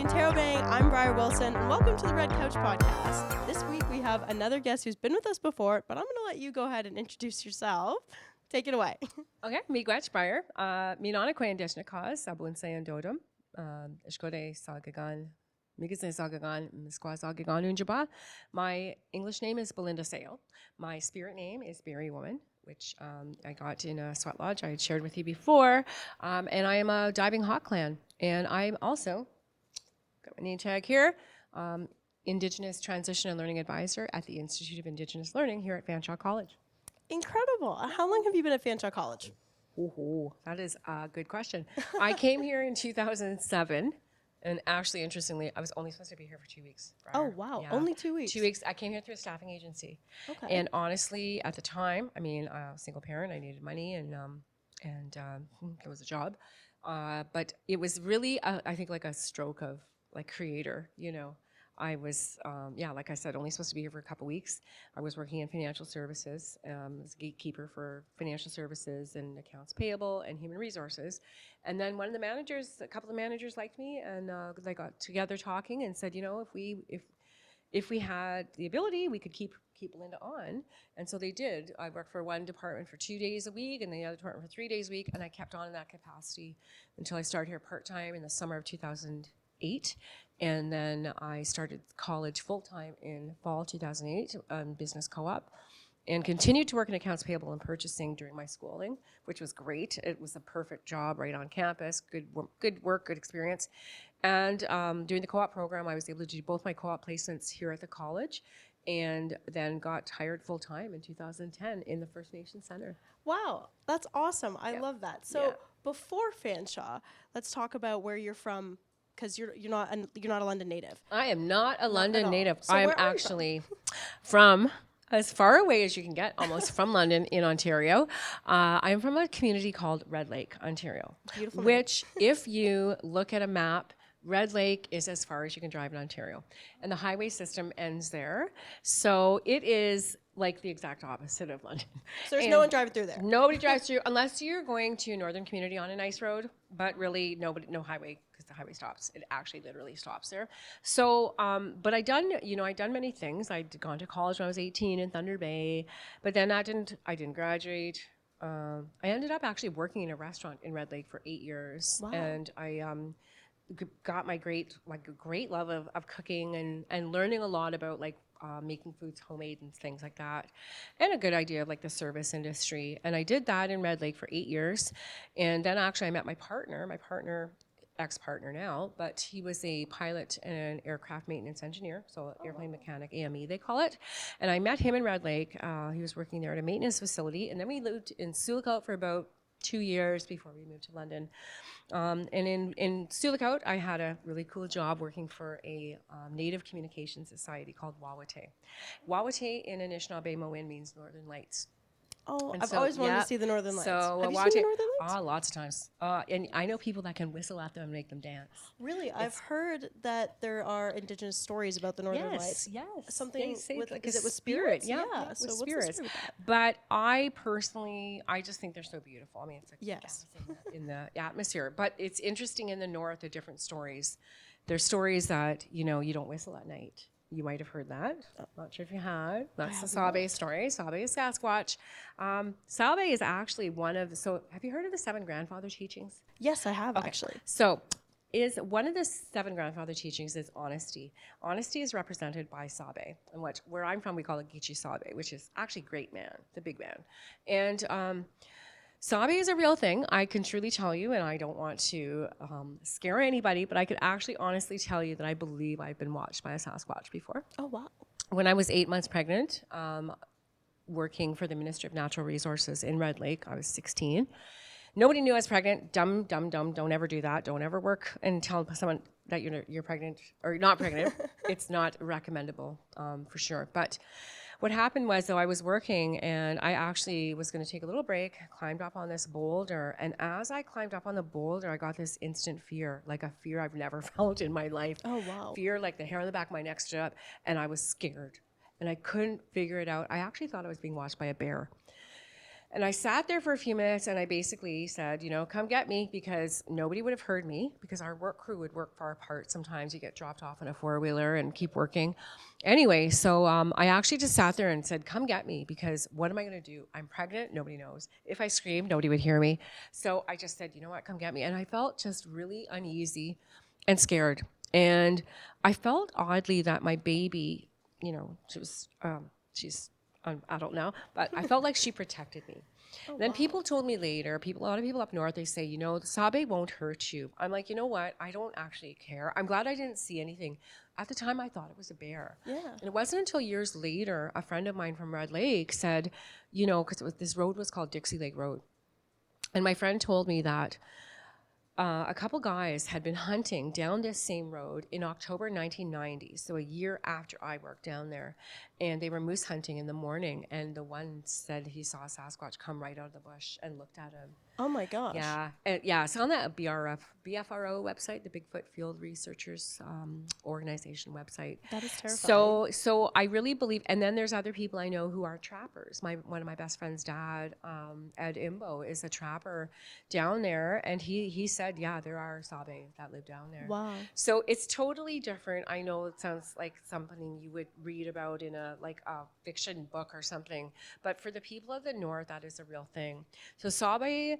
Interrobang, I'm Briar Wilson, and welcome to the Red Couch Podcast. This week we have another guest who's been with us before, but I'm going to let you go ahead and introduce yourself. Take it away. Okay, miigwech Briar. Minana Quay Indigenous Cause, Sabun Sayan Dodum, Ishkode Sagagan, Migazin Sagagan, Miskwa Sagagan Unjaba. My English name is Belinda Sayeau. My spirit name is Berry Woman, which I got in a sweat lodge I had shared with you before. And I am a diving hawk clan. And I'm also, got my name tag here, Indigenous Transition and Learning Advisor at the Institute of Indigenous Learning here at Fanshawe College. Incredible. How long have you been at Fanshawe College? Oh, that is a good question. I came here in 2007, and actually, interestingly, I was only supposed to be here for 2 weeks. Oh, wow. Yeah. Only 2 weeks. 2 weeks. I came here through a staffing agency. Okay. And honestly, at the time, I mean, I was a single parent. I needed money, and there was a job. But it was really, I think, like a stroke of like creator, you know. I was, like I said, only supposed to be here for a couple weeks. I was working in financial services, as a gatekeeper for financial services and accounts payable and human resources. And then a couple of managers liked me, and they got together talking and said, you know, if we had the ability, we could keep Belinda on. And so they did. I worked for one department for 2 days a week and the other department for 3 days a week, and I kept on in that capacity until I started here part-time in the summer of 2008. And then I started college full-time in fall 2008 on business co-op and continued to work in accounts payable and purchasing during my schooling, which was great. It was a perfect job right on campus, good work, good experience. And during the co-op program, I was able to do both my co-op placements here at the college and then got hired full-time in 2010 in the First Nations Center. Wow, that's awesome. I love that. So before Fanshawe, let's talk about where you're from. Because you're not a London native. I am not a London native. So I'm actually from as far away as you can get, almost from London in Ontario. I'm from a community called Red Lake, Ontario. Beautiful. Which, if you look at a map, Red Lake is as far as you can drive in Ontario. And the highway system ends there. So it is like the exact opposite of London. So there's no one driving through there? Nobody drives through unless you're going to Northern Community on a nice road, but really no highway because the highway stops. It actually literally stops there. So, but I'd done many things. I'd gone to college when I was 18 in Thunder Bay, but then I didn't graduate. I ended up actually working in a restaurant in Red Lake for 8 years. Wow. And I got my great love of cooking and learning a lot about making foods homemade and things like that, and a good idea of like the service industry. And I did that in Red Lake for 8 years. And then actually I met my partner, ex-partner now, but he was a pilot and an aircraft maintenance engineer, so airplane mechanic, AME they call it. And I met him in Red Lake. He was working there at a maintenance facility, and then we lived in Sulikout for about 2 years before we moved to London. And in Sulikout, I had a really cool job working for a Native Communication Society called Wawate. Wawate in Anishinaabe-Moin means Northern Lights. Oh, I've always wanted to see the Northern Lights. So have you seen the Northern Lights? Lots of times. And I know people that can whistle at them and make them dance. Really? I've heard that there are Indigenous stories about the Northern Lights. Yes. Something with, like is it with spirits? Yeah, So with what's spirits. the story with that? But I personally, I just think they're so beautiful. I mean, it's like Yes. in the atmosphere. But it's interesting in the north, the different stories. There's stories that, you don't whistle at night. You might have heard that. Not sure if you had. That's the Sabe story. Sabe is Sasquatch. Sabe is actually have you heard of the 7 grandfather teachings? Yes, I have actually. So is one of the 7 grandfather teachings is honesty. Honesty is represented by Sabe, and where I'm from we call it Gichi Sabe, which is actually great man, the big man. And Sabe is a real thing. I can truly tell you, and I don't want to scare anybody, but I could actually honestly tell you that I believe I've been watched by a Sasquatch before. Oh, wow. When I was 8 months pregnant, working for the Ministry of Natural Resources in Red Lake, I was 16. Nobody knew I was pregnant. Dumb. Don't ever do that. Don't ever work and tell someone that you're pregnant or not pregnant. It's not recommendable for sure. But what happened was, though, I was working and I actually was going to take a little break, climbed up on this boulder. And as I climbed up on the boulder, I got this instant fear, like a fear I've never felt in my life. Oh, wow. Fear, like the hair on the back of my neck stood up, and I was scared. And I couldn't figure it out. I actually thought I was being watched by a bear. And I sat there for a few minutes and I basically said, come get me, because nobody would have heard me, because our work crew would work far apart. Sometimes you get dropped off in a four-wheeler and keep working. Anyway, so I actually just sat there and said, come get me, because what am I going to do? I'm pregnant. Nobody knows. If I screamed, nobody would hear me. So I just said, you know what, come get me. And I felt just really uneasy and scared. And I felt oddly that my baby, she's an adult now, but I felt like she protected me. Then people told me later, a lot of people up north, they say, the Sabe won't hurt you. I'm like, you know what? I don't actually care. I'm glad I didn't see anything. At the time, I thought it was a bear. Yeah. And it wasn't until years later, a friend of mine from Red Lake said, because this road was called Dixie Lake Road. And my friend told me that a couple guys had been hunting down this same road in October 1990, so a year after I worked down there, and they were moose hunting in the morning, and the one said he saw a Sasquatch come right out of the bush and looked at him. Oh my gosh. Yeah, it's on that BFRO website, the Bigfoot Field Researchers Organization website. That is terrifying. So I really believe, and then there's other people I know who are trappers. One of my best friend's dad, Ed Imbo, is a trapper down there, and he said, yeah, there are Sabe that live down there. Wow. So it's totally different. I know it sounds like something you would read about in a fiction book or something, but for the people of the north, that is a real thing. So Sabe,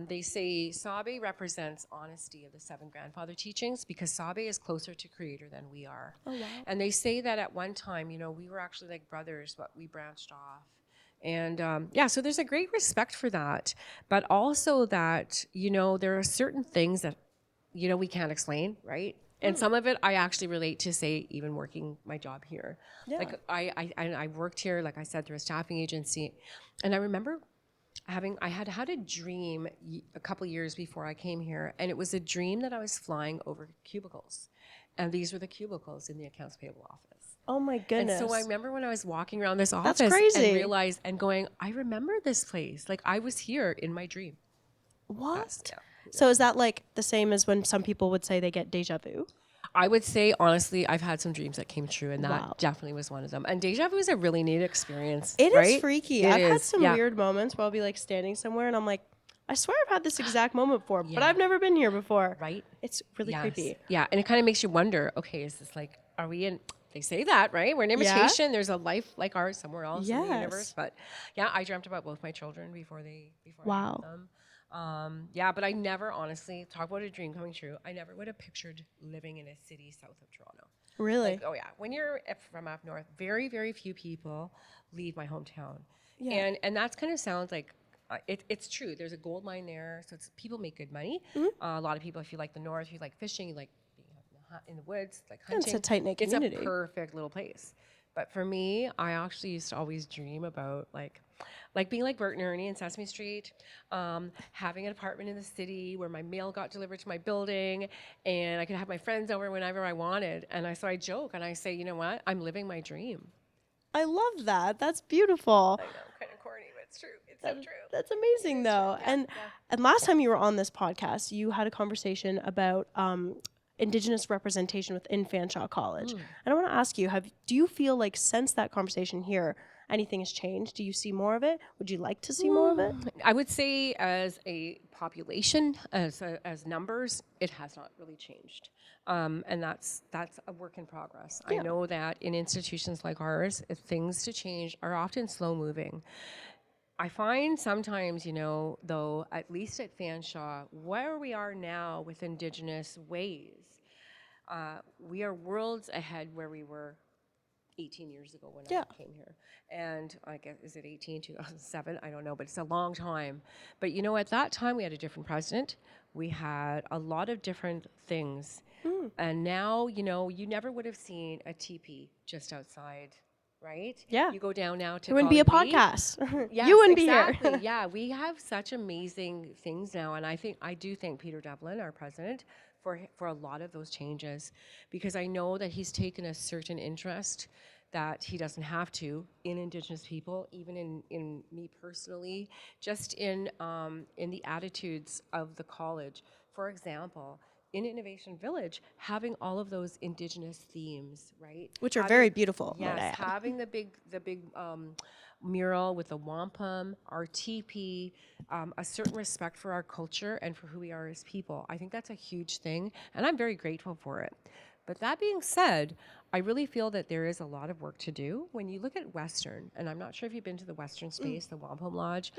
they say Sabe represents honesty of the seven grandfather teachings, because Sabe is closer to Creator than we are. Oh, wow. And they say that at one time, we were actually like brothers, but we branched off. And so there's a great respect for that, but also that, there are certain things that, we can't explain, right? And some of it I actually relate to, say, even working my job here. Yeah. Like I worked here, like I said, through a staffing agency. And I remember I had had a dream a couple years before I came here, and it was a dream that I was flying over cubicles. And these were the cubicles in the accounts payable office. Oh my goodness. And so I remember when I was walking around this office crazy. and realized and going, I remember this place. Like I was here in my dream. What? So is that like the same as when some people would say they get deja vu? I would say, honestly, I've had some dreams that came true, and that definitely was one of them. And deja vu is a really neat experience. It right? is freaky. I've had some weird moments where I'll be like standing somewhere and I'm like, I swear I've had this exact moment before, but I've never been here before. Right? It's really creepy. Yeah, and it kind of makes you wonder, okay, is this like, are we in, they say that, right? We're an imitation. There's a life like ours somewhere else in the universe. But yeah, I dreamt about both my children before I had them. But I never, honestly, talk about a dream coming true, I never would have pictured living in a city south of Toronto. Really? Like, oh yeah. When you're from up north, very, very few people leave my hometown. Yeah. And that kind of sounds like, it's true. There's a gold mine there, so people make good money. Mm-hmm. A lot of people, if you like the north, if you like fishing, you like being in the woods, like hunting. It's a tight-knit community. It's a perfect little place. But for me, I actually used to always dream about like being like Bert and Ernie in Sesame Street, having an apartment in the city where my mail got delivered to my building, and I could have my friends over whenever I wanted. And so I joke and I say, you know what? I'm living my dream. I love that. That's beautiful. I know, kind of corny, but it's true. It's so true. That's amazing, though. Yeah, and last time you were on this podcast, you had a conversation about Indigenous representation within Fanshawe College. And I want to ask you, do you feel like since that conversation here, anything has changed? Do you see more of it? Would you like to see more of it? I would say as a population, as numbers, it has not really changed. And that's a work in progress. Yeah. I know that in institutions like ours, things to change are often slow moving. I find sometimes, though, at least at Fanshawe, where we are now with Indigenous ways, we are worlds ahead where we were 18 years ago when I came here. And I guess, is it 2007? I don't know, but it's a long time. But at that time we had a different president. We had a lot of different things. And now, you never would have seen a teepee just outside, right? Yeah. You go down now to It wouldn't be a podcast. Yes, you wouldn't exactly. be here. Yeah, we have such amazing things now. And I do thank Peter Devlin, our president, for a lot of those changes, because I know that he's taken a certain interest that he doesn't have to in Indigenous people, even in me personally, just in the attitudes of the college. For example, in Innovation Village, having all of those Indigenous themes, right? Which are very beautiful. Yes, having the big mural with the wampum, our teepee, a certain respect for our culture and for who we are as people. I think that's a huge thing, and I'm very grateful for it. But that being said, I really feel that there is a lot of work to do. When you look at Western, and I'm not sure if you've been to the Western space, the Wampum Lodge,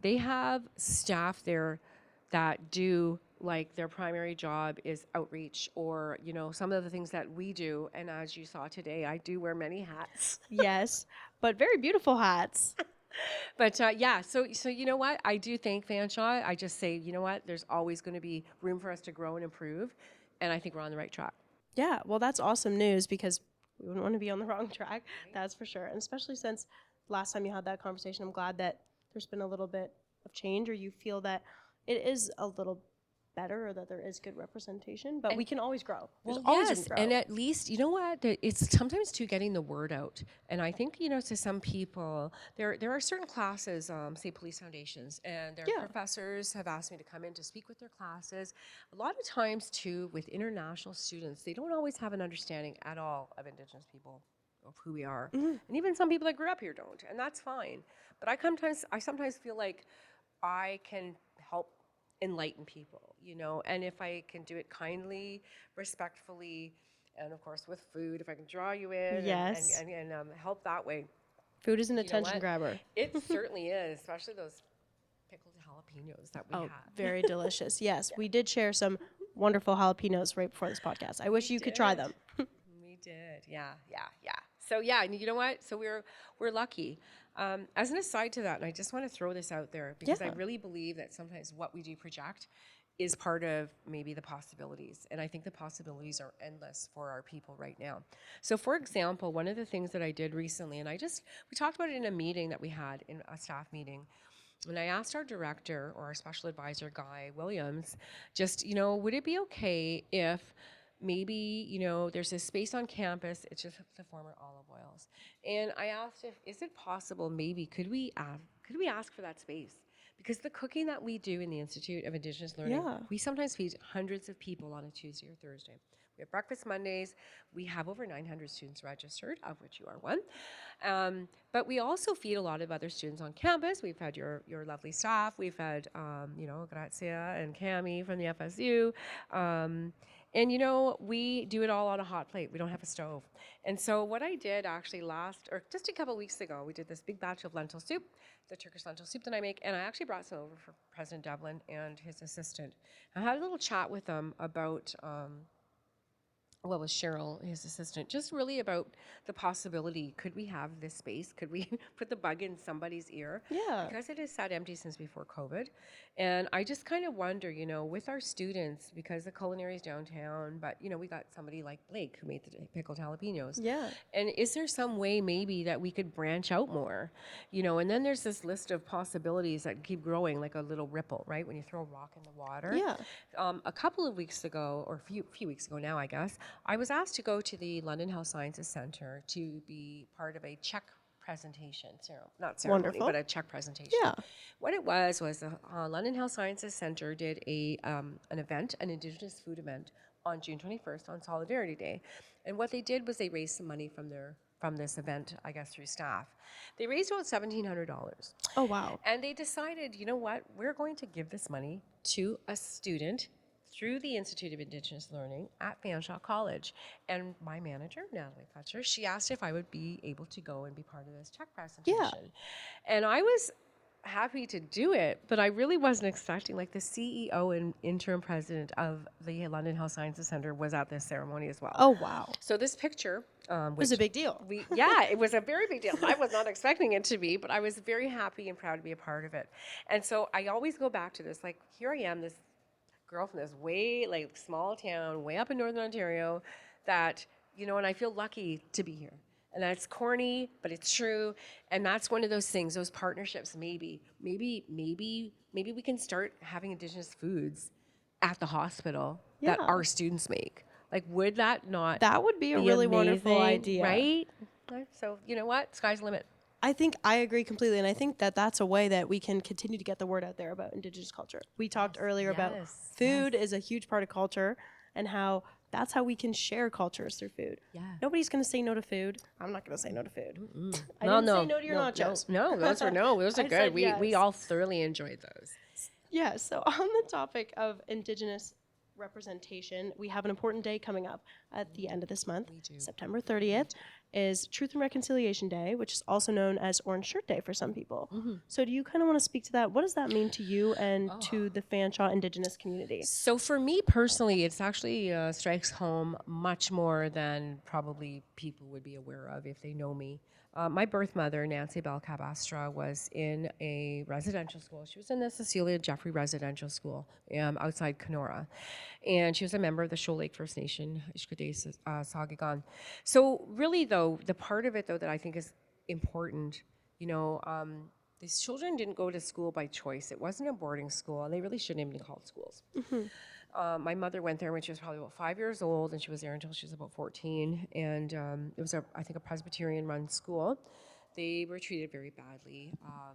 they have staff there that do, like, their primary job is outreach, or, you know, some of the things that we do. And as you saw today, I do wear many hats. Yes, but very beautiful hats. But yeah, so you know what? I do thank Fanshawe. I just say, you know what? There's always going to be room for us to grow and improve. And I think we're on the right track. Yeah, well, that's awesome news, because we wouldn't want to be on the wrong track. That's for sure. And especially since last time you had that conversation, I'm glad that there's been a little bit of change, or you feel that it is a little better, or that there is good representation, but we can always grow. There's always room to grow. And at least, you know what, it's sometimes too getting the word out. And I think, you know, to some people, there are certain classes, say police foundations, and their professors have asked me to come in to speak with their classes. A lot of times too, with international students, they don't always have an understanding at all of Indigenous people, of who we are. And even some people that grew up here don't, and that's fine. But I sometimes feel like I can help enlighten people, you know, and if I can do it kindly, respectfully, and of course with food, if I can draw you in and help that way. Food is an attention grabber. It certainly is, especially those pickled jalapenos that we have. Very delicious. Yes, we did share some wonderful jalapenos right before this podcast. I wish you could try them. We did, yeah. So yeah, and you know what? So we're lucky. As an aside to that, and I just want to throw this out there, because I really believe that sometimes what we do project is part of maybe the possibilities. And I think the possibilities are endless for our people right now. So for example, one of the things that I did recently, and we talked about it in a meeting that we had, in a staff meeting, and I asked our director, or our special advisor, Guy Williams, just, you know, would it be okay if maybe, you know, there's a space on campus, it's just the former olive oils. And I asked, is it possible, maybe, could we ask for that space? Because the cooking that we do in the Institute of Indigenous Learning, we sometimes feed hundreds of people on a Tuesday or Thursday. We have breakfast Mondays. We have over 900 students registered, of which you are one. But we also feed a lot of other students on campus. We've had your lovely staff. We've had, you know, Grazia and Cami from the FSU. And, you know, we do it all on a hot plate. We don't have a stove. And so what I did actually just a couple weeks ago, we did this big batch of lentil soup, the Turkish lentil soup that I make, and I actually brought some over for President Devlin and his assistant. I had a little chat with them about, with Cheryl, his assistant, just really about the possibility. Could we have this space? Could we put the bug in somebody's ear? Yeah. Because it has sat empty since before COVID. And I just kind of wonder, you know, with our students, because the culinary is downtown, but, you know, we got somebody like Blake who made the pickled jalapenos. Yeah. And is there some way maybe that we could branch out more? You know, and then there's this list of possibilities that keep growing, like a little ripple, right? When you throw a rock in the water. Yeah. A couple of weeks ago, or a few weeks ago now, I guess, I was asked to go to the London Health Sciences Centre to be part of a Czech presentation, not ceremony, Wonderful. but a Czech presentation. Yeah. What it was the London Health Sciences Centre did an event, an Indigenous food event, on June 21st on Solidarity Day. And what they did was they raised some money from this event, I guess through staff. They raised about $1,700. Oh, wow. And they decided, you know what, we're going to give this money to a student through the Institute of Indigenous Learning at Fanshawe College. And my manager, Natalie Fletcher, she asked if I would be able to go and be part of this Czech presentation. Yeah. And I was happy to do it, but I really wasn't expecting, like, the CEO and interim president of the London Health Sciences Centre was at this ceremony as well. Oh, wow. So this picture was a big deal. It was a very big deal. I was not expecting it to be, but I was very happy and proud to be a part of it. And so I always go back to this, like, here I am, this girl from this way, like, small town, way up in Northern Ontario, that, you know, and I feel lucky to be here. And that's corny, but it's true. And that's one of those things, those partnerships, maybe we can start having Indigenous foods at the hospital that our students make. Like, would that not That would be a really wonderful idea. Right? So, you know what? Sky's the limit. I think I agree completely, and I think that that's a way that we can continue to get the word out there about Indigenous culture. We talked earlier about food is a huge part of culture, and how that's how we can share cultures through food. Yeah. Nobody's going to say no to food. I'm not going to say no to food. I No, didn't say no to your nachos. No, those are Those are I good. said We yes. all thoroughly enjoyed those. Yeah, so on the topic of Indigenous representation, we have an important day coming up at the end of this month. We do. September 30th is Truth and Reconciliation Day, which is also known as Orange Shirt Day for some people. So do you kind of want to speak to that? What does that mean to you and to the Fanshawe Indigenous community? So for me personally, it's actually strikes home much more than probably people would be aware of if they know me. My birth mother, Nancy Bell Cabastra, was in a residential school. She was in the Cecilia Jeffrey Residential School outside Kenora. And she was a member of the Shoal Lake First Nation, Ishkadeh Sagigan. So really, though, the part of it, though, that I think is important, these children didn't go to school by choice. It wasn't a boarding school, and they really shouldn't even be called schools. My mother went there when she was probably about 5 years old, and she was there until she was about 14. And it was, I think, a Presbyterian-run school. They were treated very badly.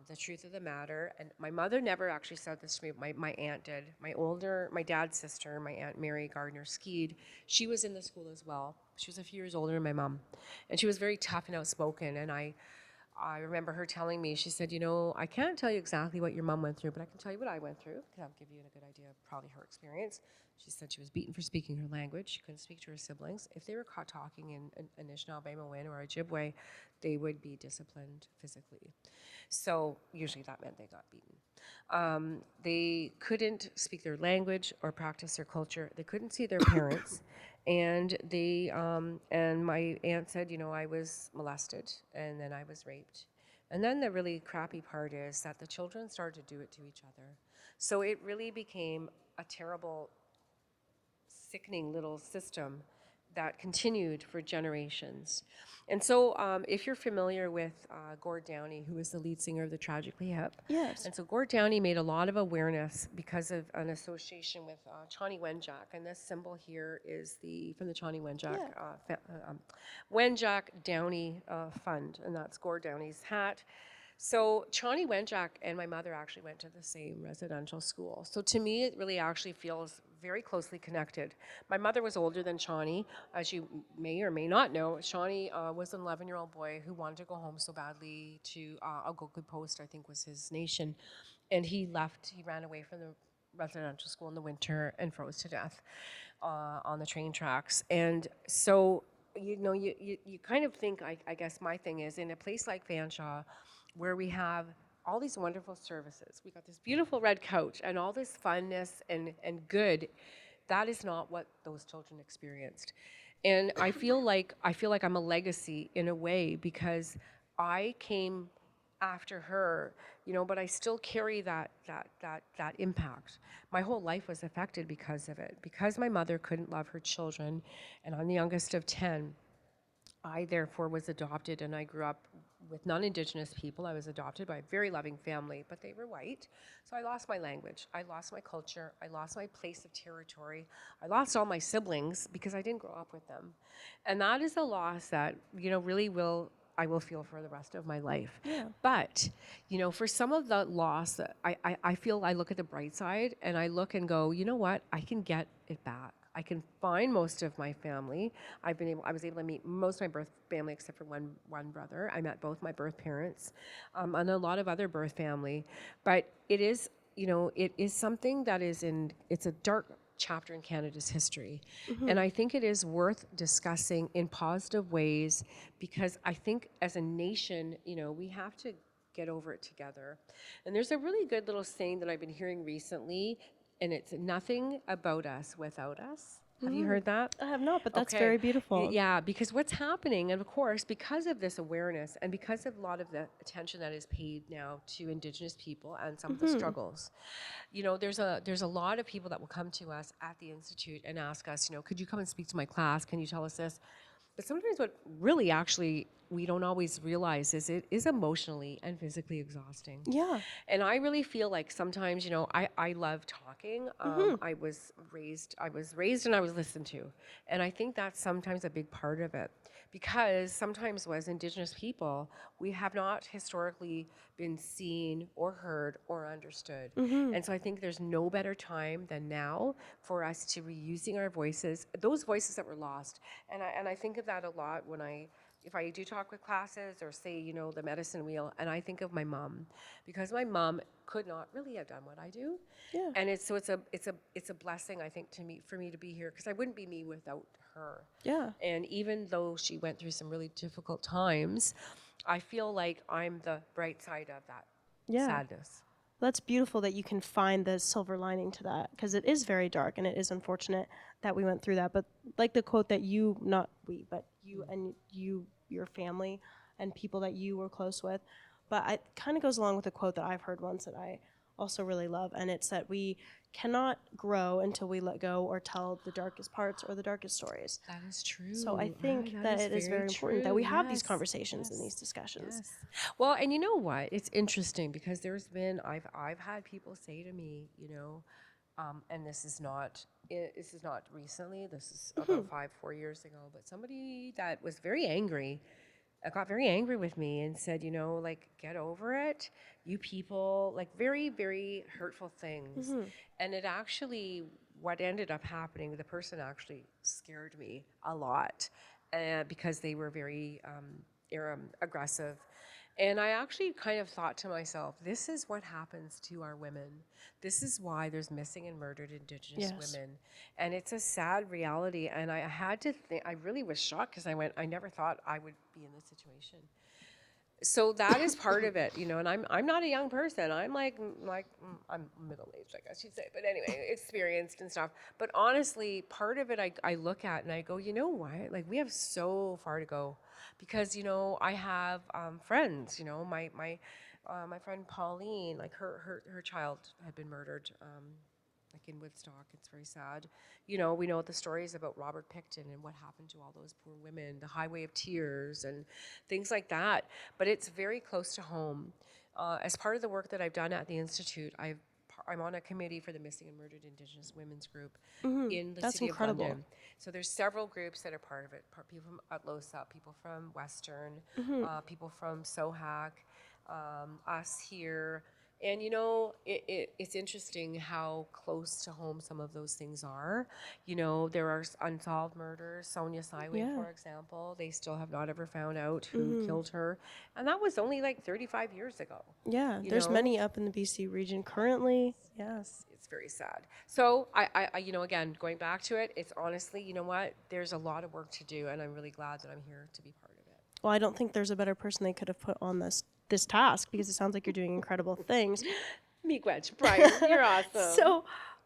The truth of the matter, and my mother never actually said this to me. My aunt did. My dad's sister, my Aunt Mary Gardner Skeed, she was in the school as well. She was a few years older than my mom, and she was very tough and outspoken. And I remember her telling me, she said, I can't tell you exactly what your mom went through, but I can tell you what I went through, because I'll give you a good idea of probably her experience. She said she was beaten for speaking her language. She couldn't speak to her siblings. If they were caught talking in Anishinaabe or Ojibwe, they would be disciplined physically. So usually that meant they got beaten. They couldn't speak their language or practice their culture. They couldn't see their parents. And and my aunt said, I was molested and then I was raped. And then the really crappy part is that the children started to do it to each other. So it really became a terrible, sickening little system that continued for generations. And so if you're familiar with Gord Downie, who is the lead singer of the Tragically Hip. Yes. And so Gord Downie made a lot of awareness because of an association with Chani Wenjack. And this symbol here is from the Chani Wenjack, Wenjack Downie Fund. And that's Gord Downie's hat. So Chani Wenjack and my mother actually went to the same residential school. So to me, it really actually feels very closely connected. My mother was older than Chani. As you may or may not know, Chani was an 11-year-old boy who wanted to go home so badly to Algonquin Post, I think was his nation. And he ran away from the residential school in the winter and froze to death on the train tracks. And so, you kind of think, I guess my thing is, in a place like Fanshawe, where we have all these wonderful services, we got this beautiful red couch and all this funness and good, that is not what those children experienced. And I feel like I'm a legacy in a way, because I came after her, but I still carry that impact. My whole life was affected because of it. Because my mother couldn't love her children, and I'm the youngest of 10, I therefore was adopted, and I grew up with non-Indigenous people. I was adopted by a very loving family, but they were white. So I lost my language, I lost my culture, I lost my place of territory, I lost all my siblings because I didn't grow up with them. And that is a loss that, really I will feel for the rest of my life. Yeah. But, for some of the loss, I feel I look at the bright side and I look and go, you know what, I can get it back. I can find most of my family. I was able to meet most of my birth family except for one brother. I met both my birth parents and a lot of other birth family. But it is, it is something that it's a dark chapter in Canada's history. And I think it is worth discussing in positive ways, because I think as a nation, we have to get over it together. And there's a really good little saying that I've been hearing recently, and it's nothing about us without us. Have you heard that? I have not, but that's Okay. very beautiful. Yeah, because what's happening, and of course, because of this awareness and because of a lot of the attention that is paid now to Indigenous people and some of the struggles, there's a lot of people that will come to us at the Institute and ask us, could you come and speak to my class? Can you tell us this? But sometimes what really actually we don't always realize is it is emotionally and physically exhausting. Yeah. And I really feel like sometimes, I love talking. I was raised and I was listened to. And I think that's sometimes a big part of it, because sometimes as Indigenous people, we have not historically been seen or heard or understood. And so I think there's no better time than now for us to be using our voices, those voices that were lost. And I think of that a lot if I do talk with classes or say, the medicine wheel, and I think of my mom, because my mom could not really have done what I do. Yeah. And it's a blessing, I think, for me to be here, because I wouldn't be me without her. Yeah. And even though she went through some really difficult times, I feel like I'm the bright side of that sadness. That's beautiful that you can find the silver lining to that, because it is very dark and it is unfortunate that we went through that. But like the quote that you, not we, but you and your family and people that you were close with. But it kind of goes along with a quote that I've heard once that I also really love. And it's that we cannot grow until we let go or tell the darkest parts or the darkest stories. That is true. So I think that it is very important that we have these conversations and these discussions. Yes. Well, and you know what? It's interesting because I've had people say to me, and this is not recently. This is about 4 years ago. But somebody that was very angry, got very angry with me and said, get over it. You people, like very, very hurtful things. And it actually, what ended up happening, the person actually scared me a lot because they were very aggressive. And I actually kind of thought to myself, this is what happens to our women. This is why there's missing and murdered Indigenous women. And it's a sad reality. And I had to think, I really was shocked, because I never thought I would be in this situation. So that is part of it, and I'm not a young person. I'm I'm middle-aged, I guess you'd say. But anyway, experienced and stuff. But honestly, part of it I look at and I go, you know what? Like, we have so far to go, because I have friends. My friend Pauline, like her child had been murdered. Like in Woodstock. It's very sad. We know the stories about Robert Picton and what happened to all those poor women, the Highway of Tears and things like that. But it's very close to home. As part of the work that I've done at the Institute, I'm on a committee for the Missing and Murdered Indigenous Women's Group in the city of London. So there's several groups that are part of it. People from Utlosa, people from Western, people from SOHAC, us here. And it's interesting how close to home some of those things are. There are unsolved murders. Sonia Sayeau, for example, they still have not ever found out who killed her. And that was only like 35 years ago. Yeah, there's many up in the BC region currently. Yes. It's very sad. So I again, going back to it, it's honestly, you know what? There's a lot of work to do, and I'm really glad that I'm here to be part of it. Well, I don't think there's a better person they could have put on this task, because it sounds like you're doing incredible things. Miigwech, Briar, you're awesome. So,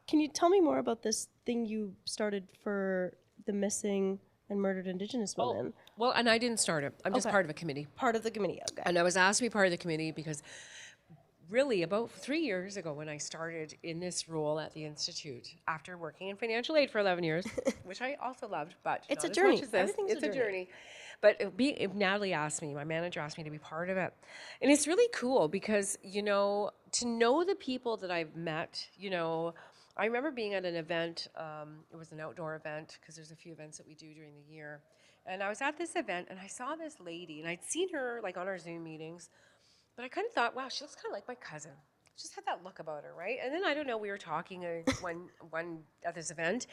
can you tell me more about this thing you started for the missing and murdered Indigenous women? Well, and I didn't start it. I'm just part of a committee. Part of the committee, okay. And I was asked to be part of the committee because really about 3 years ago, when I started in this role at the Institute, after working in financial aid for 11 years, which I also loved, but it's not a journey. As much as this. It's a journey. But if Natalie asked me, my manager asked me to be part of it. And it's really cool because, to know the people that I've met, I remember being at an event. It was an outdoor event, because there's a few events that we do during the year. And I was at this event and I saw this lady, and I'd seen her like on our Zoom meetings, but I kind of thought, wow, she looks kind of like my cousin. Just had that look about her, right? And then I don't know, we were talking one at this event,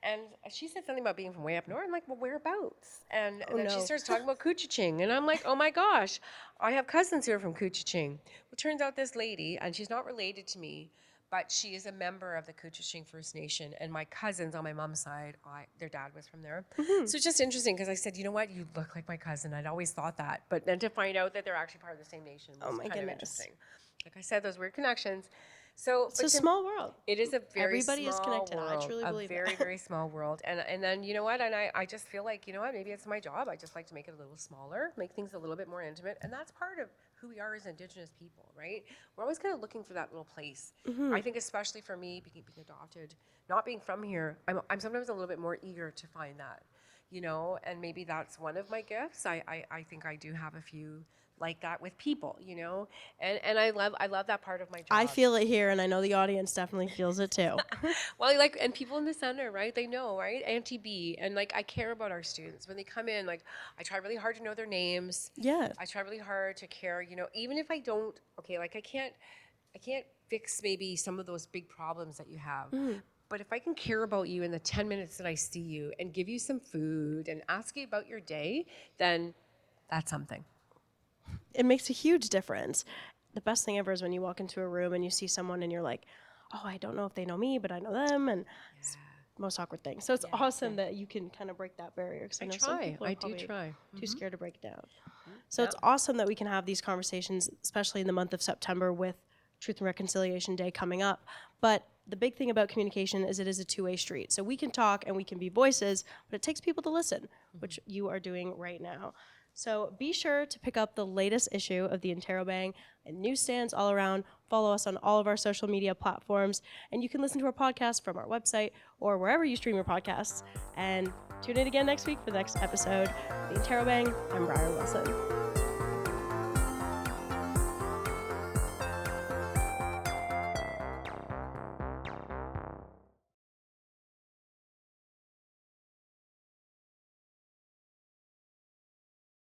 and she said something about being from way up north. I'm like, well, whereabouts? And then she starts talking about Couchiching. And I'm like, oh my gosh, I have cousins who are from Couchiching. Well, it turns out this lady, and she's not related to me, but she is a member of the Couchiching First Nation. And my cousins on my mom's side, their dad was from there. So it's just interesting, because I said, you know what, you look like my cousin. I'd always thought that. But then to find out that they're actually part of the same nation was kind of interesting. Like I said, those weird connections. So it's a small world. It is a very Everybody small is connected. world, I truly believe a very, very small world. And then, you know what? And I just feel like, you know what? Maybe it's my job. I just like to make it a little smaller, make things a little bit more intimate. And that's part of who we are as Indigenous people, right? We're always kind of looking for that little place. I think especially for me, being adopted, not being from here, I'm sometimes a little bit more eager to find that. you know, and maybe that's one of my gifts. I think I do have a few like that with people, you know, and I love that part of my job. I feel it here, and I know the audience definitely feels it too. Well, like, and people in the center, right? They know, right? Auntie B, and like, I care about our students when they come in. Like, I try really hard to know their names. Yeah. I try really hard to care, you know, even if I don't. Okay, like I can't fix maybe some of those big problems that you have. But if I can care about you in the 10 minutes that I see you and give you some food and ask you about your day, then that's something. It makes a huge difference. The best thing ever is when you walk into a room and you see someone and you're like, oh, I don't know if they know me, but I know them, and it's the most awkward thing. So it's awesome that you can kind of break that barrier, because I know some people are probably too scared to break it down. So it's awesome that we can have these conversations, especially in the month of September with Truth and Reconciliation Day coming up. But the big thing about communication is it is a two-way street. So we can talk and we can be voices, but it takes people to listen, which you are doing right now. So be sure to pick up the latest issue of the Interrobang and newsstands all around. Follow us on all of our social media platforms, and you can listen to our podcast from our website or wherever you stream your podcasts. And tune in again next week for the next episode of the Interrobang. I'm Briar Wilson.